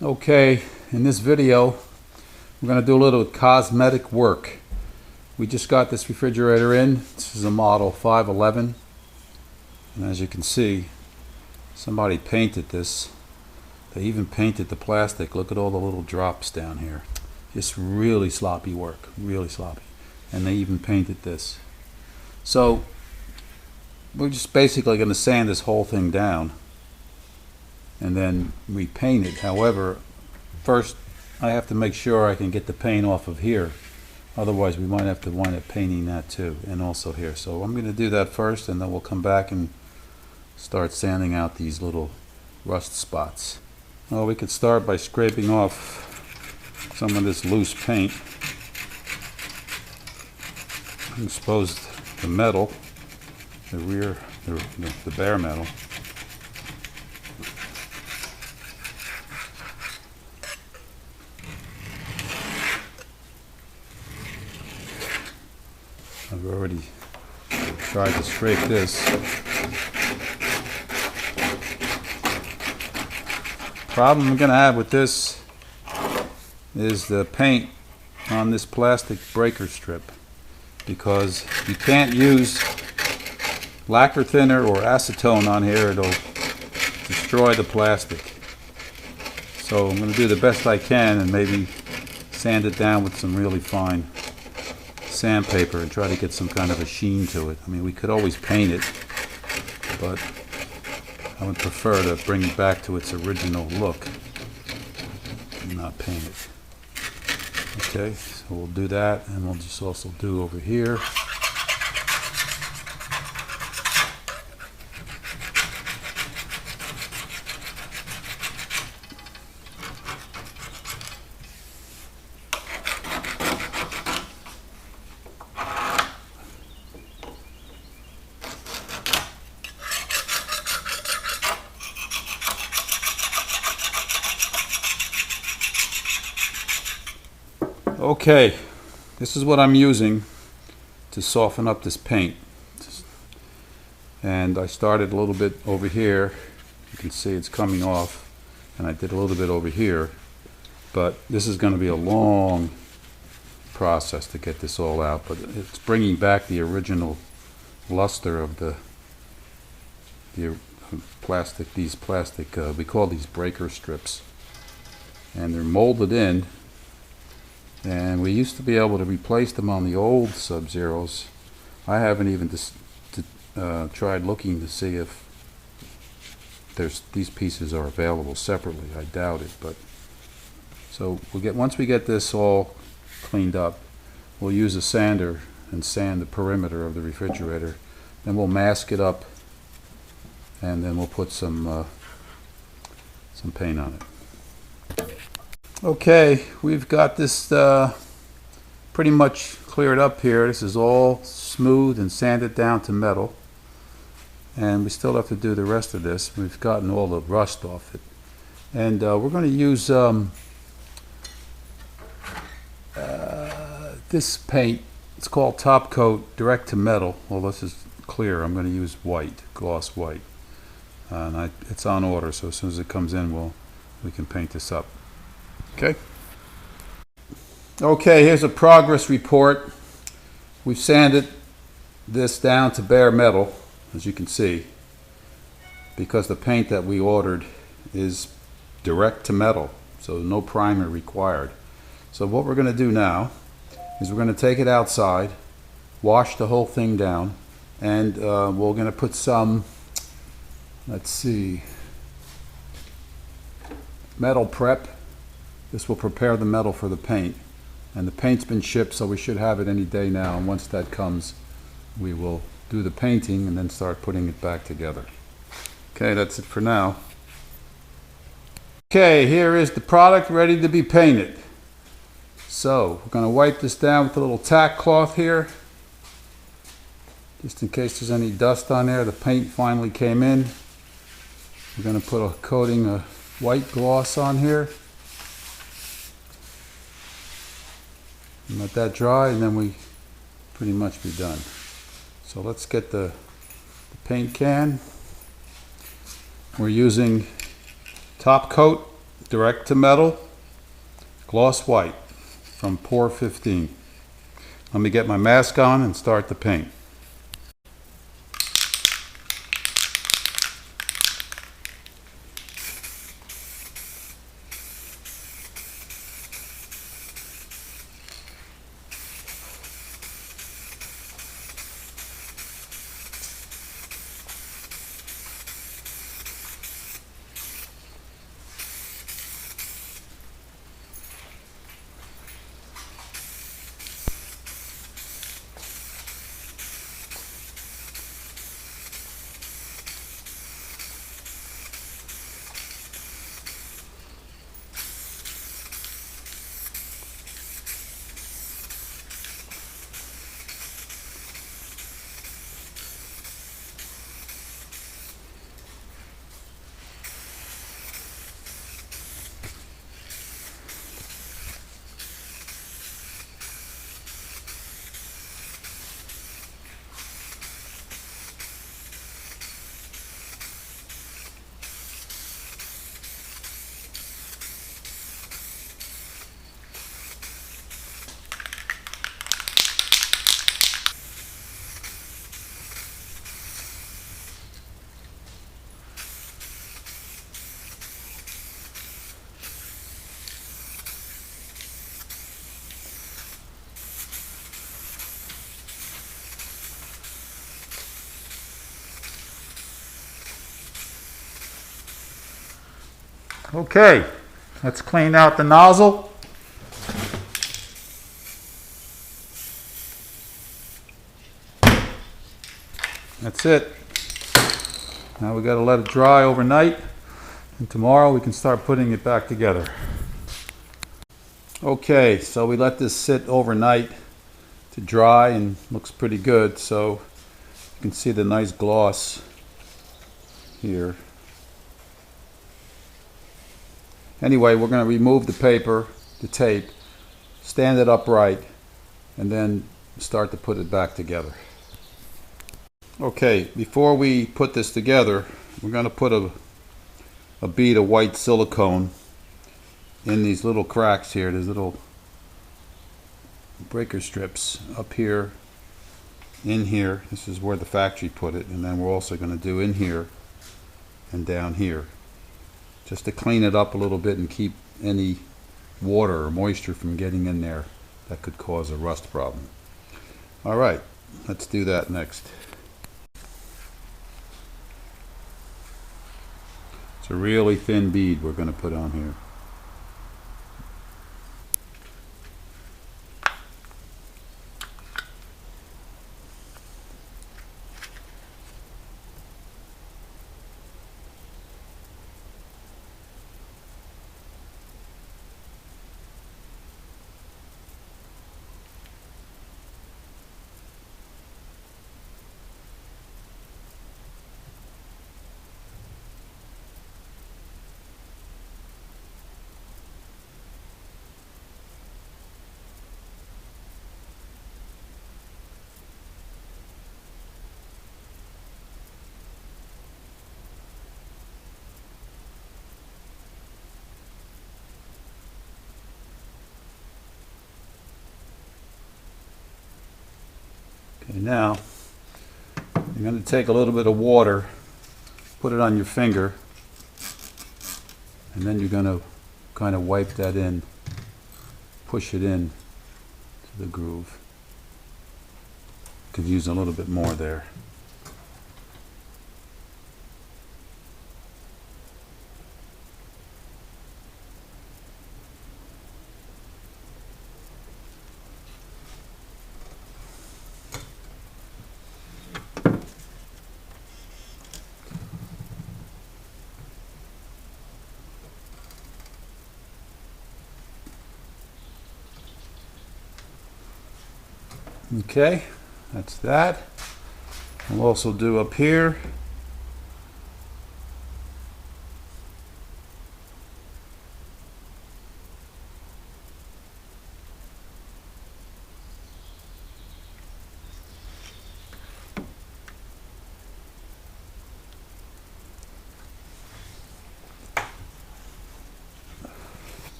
Okay, in this video we're going to do a little cosmetic work. We just got this refrigerator in. This is a model 511, and as you can see, somebody painted this. They even painted the plastic. Look at all the little drops down here. Just really sloppy work, really sloppy. And they even painted this. So we're just basically going to sand this whole thing down and then repaint it. However, first I have to make sure I can get the paint off of here. Otherwise we might have to wind up painting that too, and also here. So I'm going to do that first, and then we'll come back and start sanding out these little rust spots. Well, we could start by scraping off some of this loose paint. Exposed the metal, the bare metal. I've already tried to scrape this. Problem I'm going to have with this is the paint on this plastic breaker strip, because you can't use lacquer thinner or acetone on here. It'll destroy the plastic. So I'm going to do the best I can and maybe sand it down with some really fine sandpaper and try to get some kind of a sheen to it. I mean, we could always paint it, but I would prefer to bring it back to its original look and not paint it. Okay, so we'll do that, and we'll just also do over here. Okay, this is what I'm using to soften up this paint. And I started a little bit over here. You can see it's coming off, and I did a little bit over here. But this is going to be a long process to get this all out. But it's bringing back the original luster of the plastic. These plastic, we call these breaker strips, and they're molded in. And we used to be able to replace them on the old Sub-Zeros. I haven't even tried looking to see if these pieces are available separately. I doubt it, but so once we get this all cleaned up, we'll use a sander and sand the perimeter of the refrigerator. Then we'll mask it up, and then we'll put some paint on it. Okay, we've got this pretty much cleared up here. This is all smooth and sanded down to metal, and we still have to do the rest of this. We've gotten all the rust off it, and we're going to use this paint. It's called Top Coat Direct to Metal. Well, this is clear. I'm going to use white, gloss white, and it's on order, so as soon as it comes in, we can paint this up. Okay, here's a progress report. We've sanded this down to bare metal, as you can see, because the paint that we ordered is direct to metal, so no primer required. So what we're going to do now is we're going to take it outside, wash the whole thing down, and we're going to put some, let's see, metal prep. This will prepare the metal for the paint, and the paint's been shipped, so we should have it any day now. And once that comes, we will do the painting and then start putting it back together. Okay, that's it for now. Okay, here is the product ready to be painted. So we're going to wipe this down with a little tack cloth here, just in case there's any dust on there. The paint finally came in. We're going to put a coating of white gloss on here. And let that dry, and then we pretty much be done. So let's get the paint can. We're using Top Coat direct to metal, gloss white from Pour 15. Let me get my mask on and start the paint. Okay, let's clean out the nozzle. That's it. Now we got to let it dry overnight, and tomorrow we can start putting it back together. Okay, so we let this sit overnight to dry and looks pretty good. So you can see the nice gloss here. Anyway, we're going to remove the paper, the tape, stand it upright, and then start to put it back together. Okay, before we put this together, we're going to put a bead of white silicone in these little cracks here. There's little breaker strips up here, in here. This is where the factory put it, and then we're also going to do in here and down here, just to clean it up a little bit and keep any water or moisture from getting in there that could cause a rust problem. All right, let's do that next. It's a really thin bead we're going to put on here. Okay, now you're going to take a little bit of water, put it on your finger, and then you're going to kind of wipe that in, push it in to the groove. Could use a little bit more there. Okay, that's that. We'll also do up here.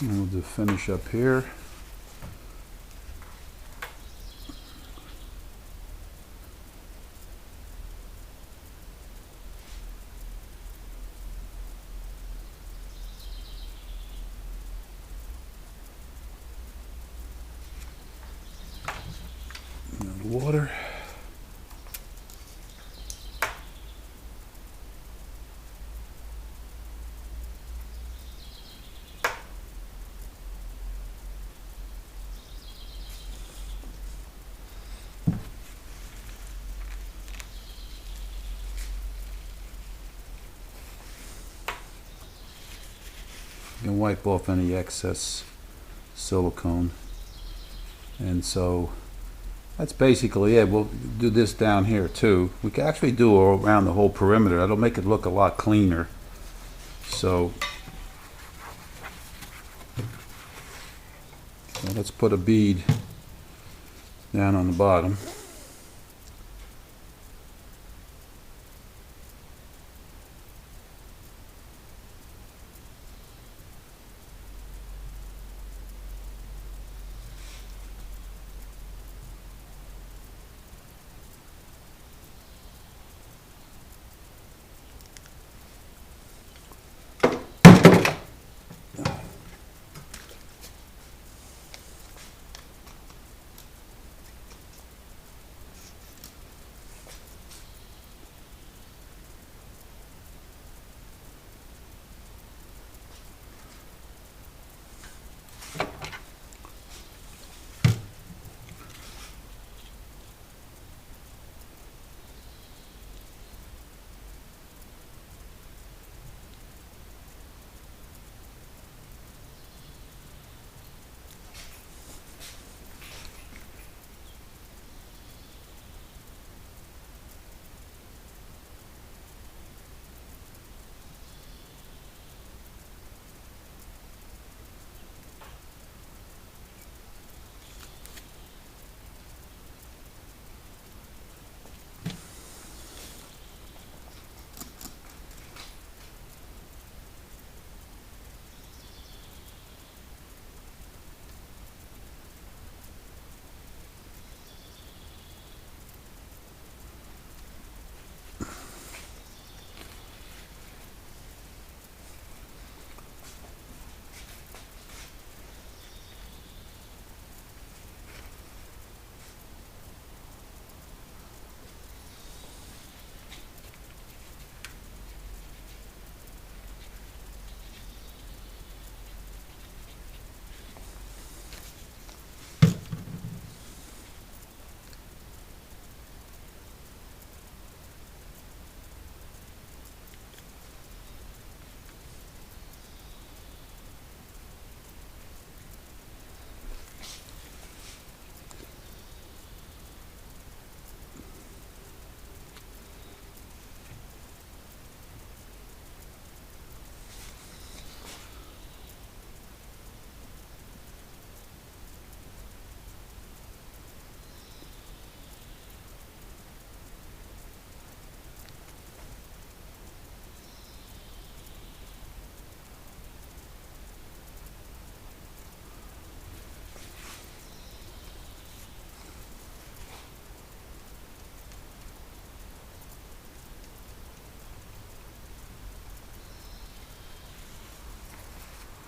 And we'll do finish up here. Water. You can wipe off any excess silicone, and so that's basically it. We'll do this down here too. We can actually do around the whole perimeter. That'll make it look a lot cleaner. So let's put a bead down on the bottom.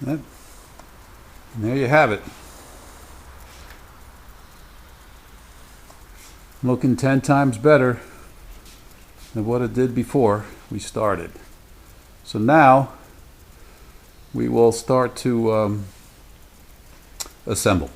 And there you have it. Looking 10 times better than what it did before we started. So now we will start to assemble.